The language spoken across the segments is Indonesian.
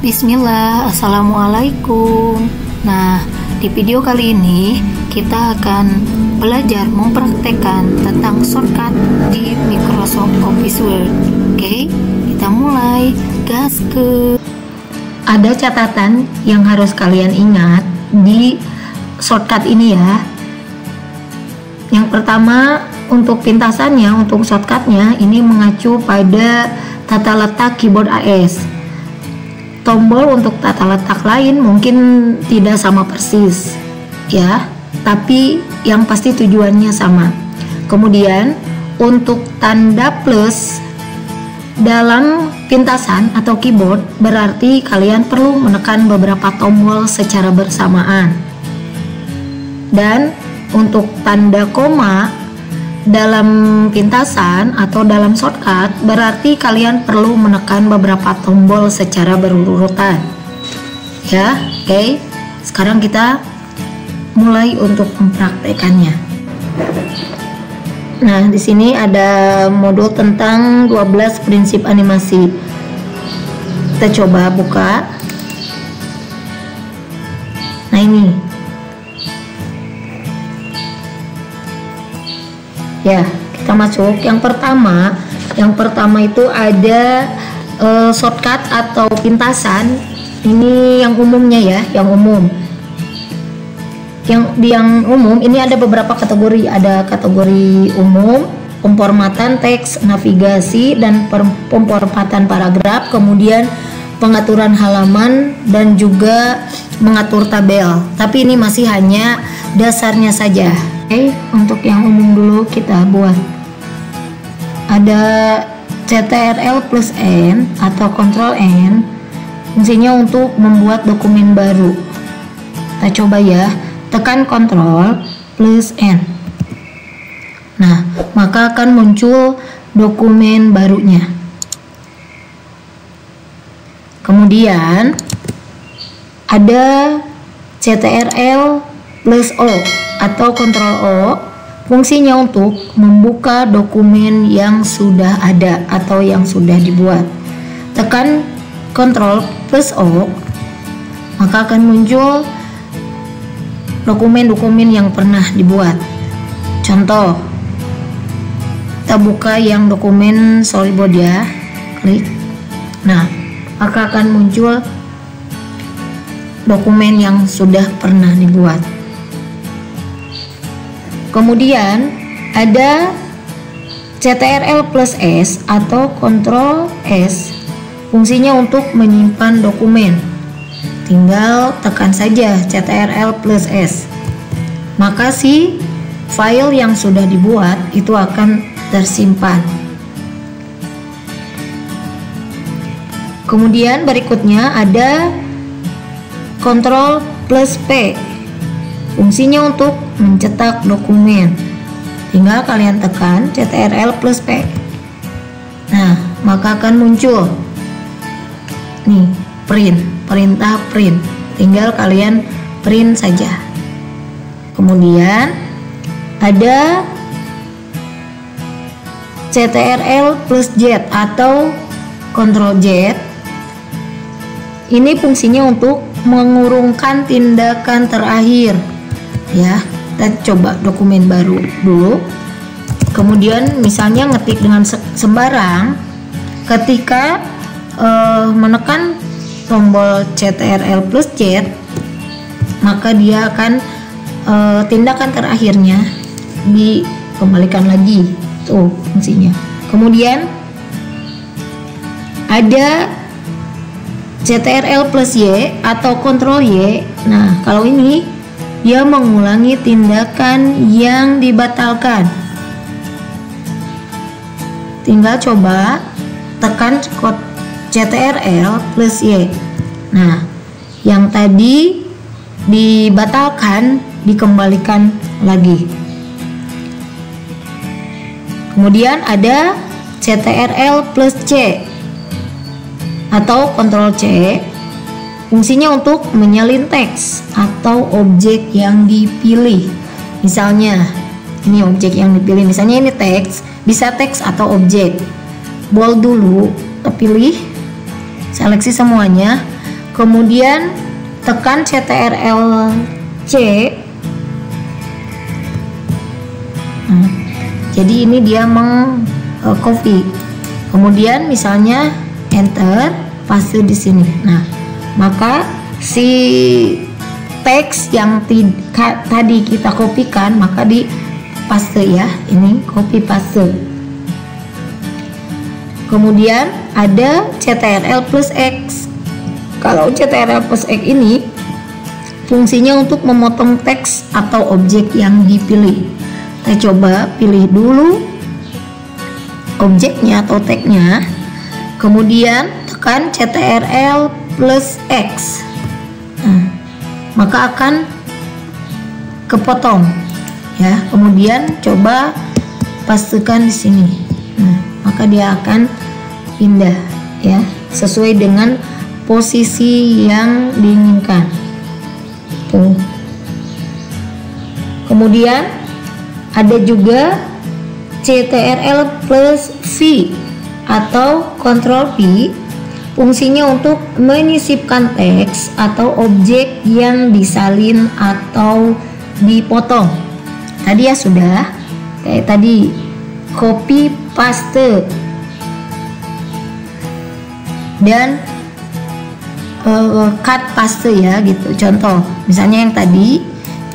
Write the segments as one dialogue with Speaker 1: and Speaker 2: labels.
Speaker 1: Bismillah, Assalamualaikum. Nah, di video kali ini kita akan belajar mempraktekkan tentang shortcut di Microsoft Office Word. Oke, kita mulai. Gas ke. Ada catatan yang harus kalian ingat di shortcut ini ya. Yang pertama, untuk pintasannya, untuk shortcutnya ini mengacu pada tata letak keyboard AS. Tombol untuk tata letak lain mungkin tidak sama persis ya, tapi yang pasti tujuannya sama. Kemudian untuk tanda plus dalam pintasan atau keyboard berarti kalian perlu menekan beberapa tombol secara bersamaan. Dan untuk tanda koma dalam pintasan atau dalam shortcut berarti kalian perlu menekan beberapa tombol secara berurutan ya. Oke, sekarang kita mulai untuk mempraktekannya. Nah, di sini ada modul tentang 12 prinsip animasi. Kita coba buka. Nah, ini ya, kita masuk. Yang pertama itu ada shortcut atau pintasan. Ini yang umumnya ya, yang umum. Yang umum ini ada beberapa kategori. Ada kategori umum, pemformatan teks, navigasi, dan pemformatan paragraf. Kemudian pengaturan halaman dan juga mengatur tabel. Tapi ini masih hanya dasarnya saja. Oke, untuk yang umum dulu kita buat. Ada CTRL plus N atau Ctrl N, fungsinya untuk membuat dokumen baru. Kita coba ya, tekan Ctrl plus N. Nah, maka akan muncul dokumen barunya. Kemudian ada CTRL plus O atau Ctrl O, fungsinya untuk membuka dokumen yang sudah ada atau yang sudah dibuat. Tekan Ctrl plus O, maka akan muncul dokumen-dokumen yang pernah dibuat. Contoh, kita buka yang dokumen storyboard ya, klik. Nah, maka akan muncul dokumen yang sudah pernah dibuat. Kemudian ada CTRL plus S atau Ctrl S, fungsinya untuk menyimpan dokumen. Tinggal tekan saja CTRL plus S, maka si file yang sudah dibuat itu akan tersimpan. Kemudian berikutnya ada Ctrl plus P, fungsinya untuk mencetak dokumen. Tinggal kalian tekan CTRL plus P. Nah, maka akan muncul nih print, perintah print. Tinggal kalian print saja. Kemudian ada CTRL plus Z atau Ctrl Z. Ini fungsinya untuk mengurungkan tindakan terakhir ya. Kita coba dokumen baru dulu. Kemudian misalnya ngetik dengan sembarang, ketika menekan tombol CTRL plus Z, maka dia akan tindakan terakhirnya dikembalikan lagi. Tuh fungsinya. Kemudian ada CTRL plus Y atau Ctrl Y. Nah, kalau ini dia mengulangi tindakan yang dibatalkan. Tinggal coba tekan CTRL plus Y. Nah, yang tadi dibatalkan dikembalikan lagi. Kemudian ada CTRL plus C atau Ctrl C, fungsinya untuk menyalin teks atau objek yang dipilih. Misalnya ini objek yang dipilih, misalnya ini teks, bisa teks atau objek. Bold dulu, terpilih, seleksi semuanya. kemudian tekan CTRL C. Jadi ini dia copy. Kemudian misalnya enter, paste di sini. Nah, maka si teks yang tadi kita kopikan maka di paste ya. Ini copy paste. Kemudian ada CTRL plus X. Kalau CTRL plus X ini fungsinya untuk memotong teks atau objek yang dipilih. Kita coba pilih dulu objeknya atau tagnya, kemudian tekan CTRL plus X. Maka akan kepotong ya. Kemudian coba pastekan di sini. Maka dia akan pindah ya, sesuai dengan posisi yang diinginkan. Tuh. Kemudian ada juga CTRL plus V atau Ctrl V, fungsinya untuk menyisipkan teks atau objek yang disalin atau dipotong. Tadi ya sudah, kayak tadi copy paste dan cut paste ya gitu. Contoh misalnya yang tadi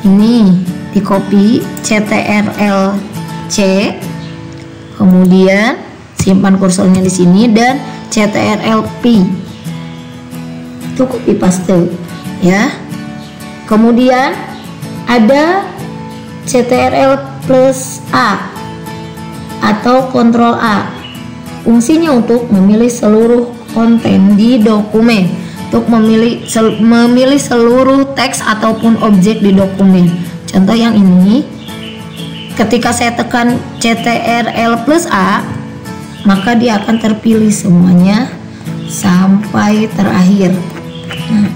Speaker 1: ini di copy CTRL C, kemudian simpan kursornya di sini, dan CTRL P itu copy paste ya. Kemudian ada CTRL plus A atau Ctrl A, fungsinya untuk memilih seluruh konten di dokumen, untuk memilih seluruh teks ataupun objek di dokumen. Contoh yang ini, ketika saya tekan CTRL plus A, maka dia akan terpilih semuanya sampai terakhir. Nah,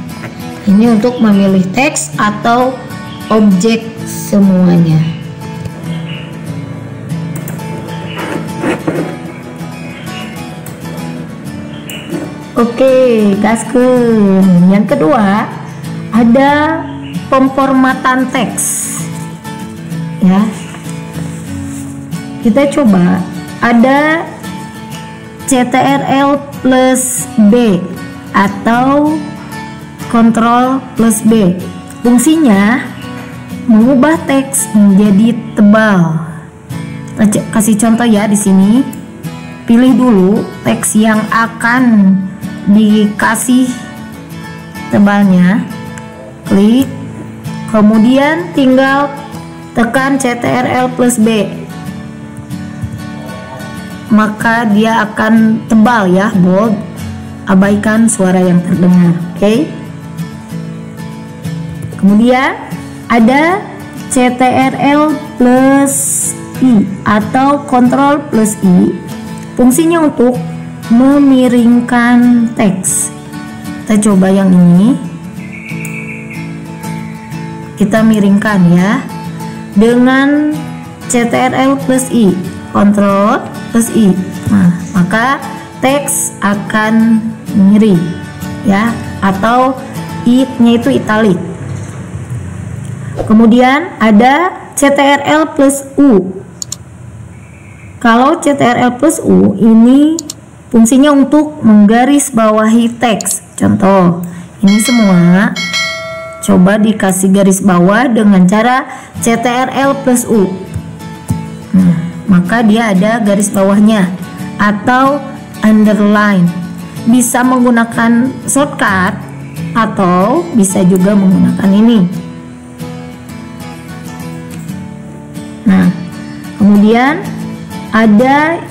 Speaker 1: ini untuk memilih teks atau objek semuanya. Oke, gaskeun. Yang kedua, ada pemformatan teks. Ya. Kita coba, ada CTRL plus B atau Ctrl plus B. Fungsinya mengubah teks menjadi tebal. Kasih contoh ya di sini. Pilih dulu teks yang akan dikasih tebalnya, klik, kemudian tinggal tekan CTRL plus B, maka dia akan tebal ya, bold. Abaikan suara yang terdengar. Oke. Kemudian ada CTRL plus I atau Ctrl plus I, fungsinya untuk memiringkan teks. Kita coba yang ini, kita miringkan ya dengan CTRL plus I, Ctrl plus I. Nah, maka teks akan miring ya, atau I-nya itu italic. Kemudian ada CTRL plus U. Kalau CTRL plus U ini fungsinya untuk menggarisbawahi teks. Contoh, ini semua coba dikasih garis bawah dengan cara CTRL plus U. Maka dia ada garis bawahnya atau underline. Bisa menggunakan shortcut atau bisa juga menggunakan ini. Nah, kemudian ada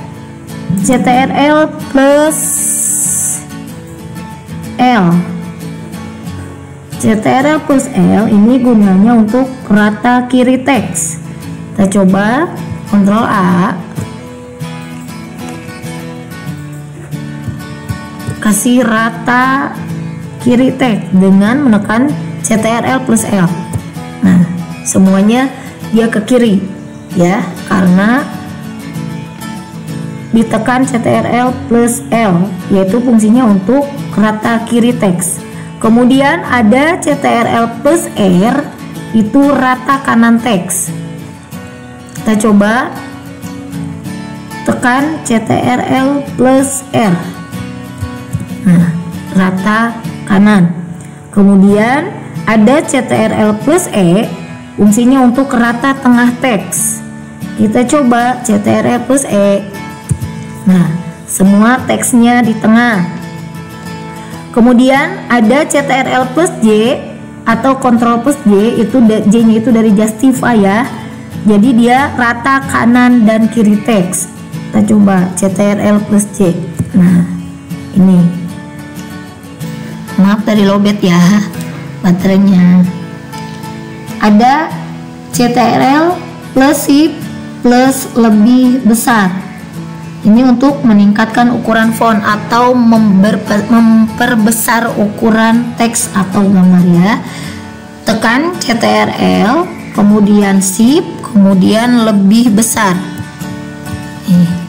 Speaker 1: CTRL plus L. CTRL plus L ini gunanya untuk rata kiri teks. Kita coba Ctrl A, kasih rata kiri teks dengan menekan CTRL plus L. Nah, semuanya dia ke kiri ya, karena ditekan CTRL plus L, yaitu fungsinya untuk rata kiri teks. Kemudian ada CTRL plus R, itu rata kanan teks. Kita coba tekan CTRL plus R. Nah, rata kanan. Kemudian ada CTRL plus E, fungsinya untuk rata tengah teks. Kita coba CTRL plus E. Nah, semua teksnya di tengah. Kemudian ada CTRL plus J atau Ctrl plus J, itu J-nya itu dari justify ya. Jadi dia rata kanan dan kiri teks. Kita coba CTRL plus J. Nah, ini. Maaf dari lowbat ya baterainya. Ada CTRL plus Shift plus lebih besar. Ini untuk meningkatkan ukuran font atau memperbesar ukuran teks atau gambar ya. Tekan CTRL, kemudian Shift, kemudian lebih besar.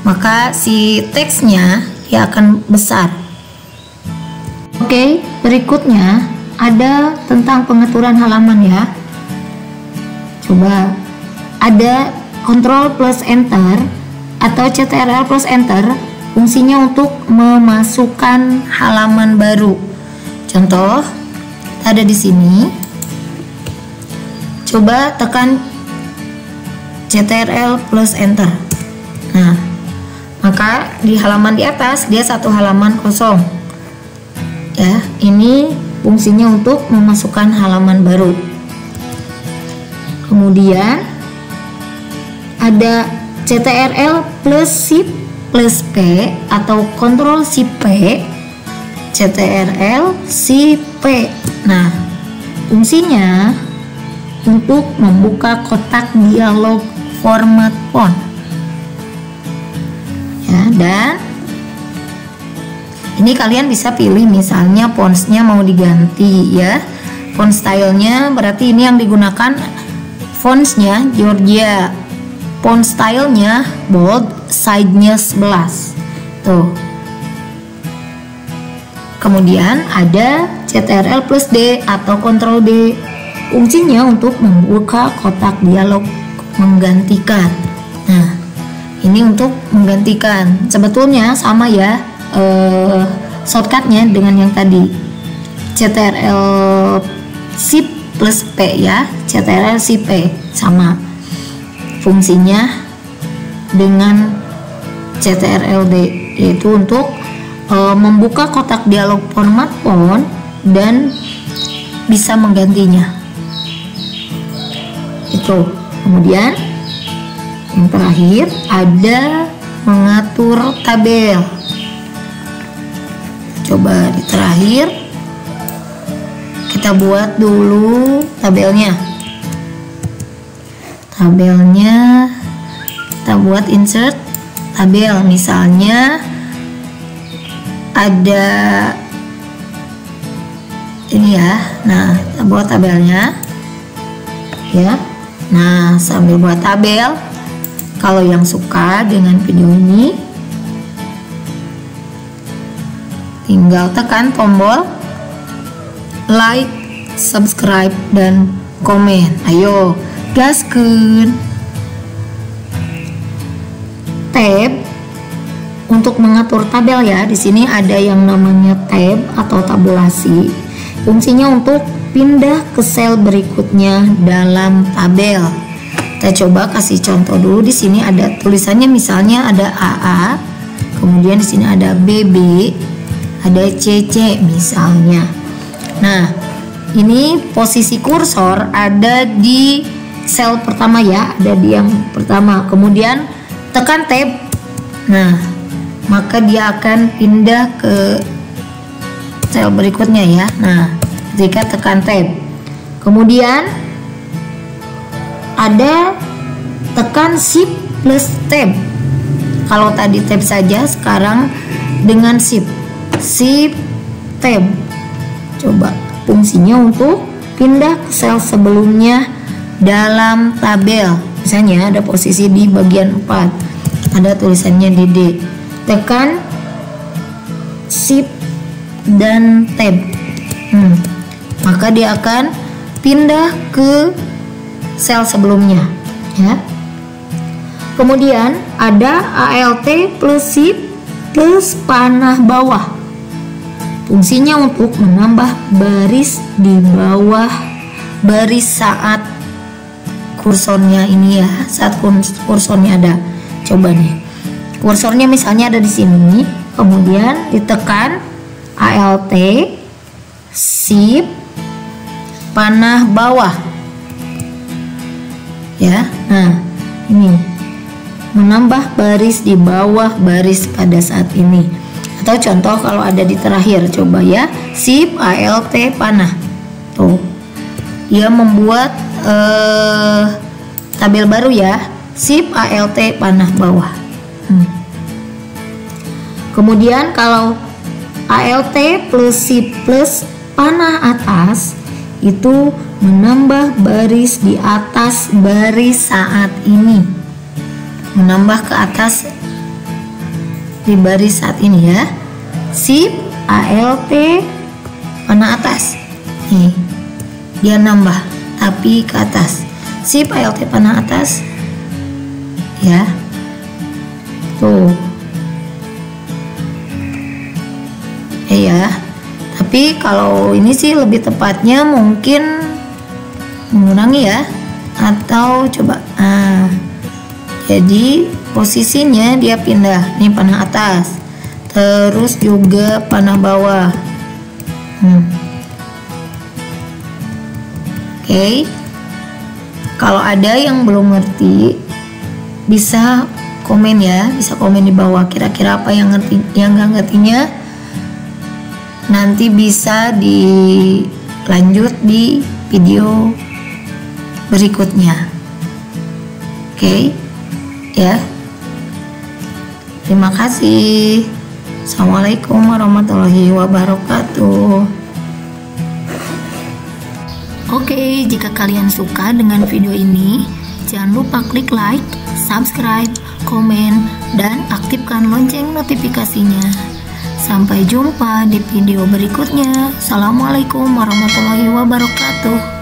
Speaker 1: Maka si teksnya dia akan besar. Oke, berikutnya ada tentang pengaturan halaman ya. Coba ada Ctrl plus Enter atau CTRL plus Enter, fungsinya untuk memasukkan halaman baru. Contoh ada di sini. Coba tekan CTRL plus Enter. Nah, maka di halaman di atas dia satu halaman kosong. Ya, ini fungsinya untuk memasukkan halaman baru. Kemudian ada CTRL plus Shift plus P atau Ctrl Shift P, CTRL Shift P. Nah, fungsinya untuk membuka kotak dialog format font. Ya, dan ini kalian bisa pilih misalnya fontsnya mau diganti ya. Font stylenya berarti ini yang digunakan fontsnya Georgia. Font stylenya bold, size-nya 11. Tuh. Kemudian ada CTRL plus D atau Ctrl D. Fungsinya untuk membuka kotak dialog menggantikan. Nah, ini untuk menggantikan. Sebetulnya sama ya shortcutnya dengan yang tadi. CTRL Shift plus P ya. CTRL Shift P sama. Fungsinya dengan CTRL D, yaitu untuk membuka kotak dialog format font dan bisa menggantinya. Itu. Kemudian yang terakhir ada mengatur tabel. Coba di terakhir kita buat dulu tabelnya. Kita buat insert tabel, misalnya ada ini ya. Nah, kita buat tabelnya ya. Nah, sambil buat tabel, kalau yang suka dengan video ini tinggal tekan tombol like, subscribe, dan komen. Ayo gaskeun. Tab untuk mengatur tabel ya. Di sini ada yang namanya tab atau tabulasi. Fungsinya untuk pindah ke sel berikutnya dalam tabel. Kita coba kasih contoh dulu. Di sini ada tulisannya, misalnya ada AA, kemudian di sini ada BB, ada CC misalnya. Nah, ini posisi kursor ada di sel pertama ya, ada di yang pertama. Kemudian tekan tab. Nah, maka dia akan pindah ke sel berikutnya ya. Nah, ketika tekan tab. Kemudian ada tekan Shift plus tab. Kalau tadi tab saja, sekarang dengan Shift. Shift tab. Coba fungsinya untuk pindah ke sel sebelumnya dalam tabel. Misalnya ada posisi di bagian 4, ada tulisannya di D. Tekan Shift dan tab. Maka dia akan pindah ke sel sebelumnya, ya. Kemudian ada ALT plus SIP plus panah bawah. Fungsinya untuk menambah baris di bawah baris saat kursornya ini, ya. Saat kursornya ada. Coba nih. Kursornya misalnya ada di sini, kemudian ditekan ALT, SIP, panah bawah. Ya. Nah, ini menambah baris di bawah baris pada saat ini. Atau contoh kalau ada di terakhir, coba ya, SIP ALT panah. Tuh, dia membuat tabel baru ya, SIP ALT panah bawah. Kemudian kalau ALT plus SIP plus panah atas itu menambah baris di atas baris saat ini, menambah ke atas di baris saat ini ya. SIP ALT panah atas, nih dia nambah tapi ke atas. SIP ALT panah atas, ya, tuh, ya. Tapi kalau ini sih lebih tepatnya mungkin mengurangi ya, atau coba, jadi posisinya dia pindah nih panah atas, terus juga panah bawah. Oke. Kalau ada yang belum ngerti bisa komen ya, bisa komen di bawah kira-kira apa yang ngerti, yang nggak ngertinya nanti bisa dilanjut di video berikutnya. Oke, ya. Terima kasih. Assalamualaikum warahmatullahi wabarakatuh. Oke, jika kalian suka dengan video ini, jangan lupa klik like, subscribe, komen, dan aktifkan lonceng notifikasinya. Sampai jumpa di video berikutnya. Assalamualaikum warahmatullahi wabarakatuh.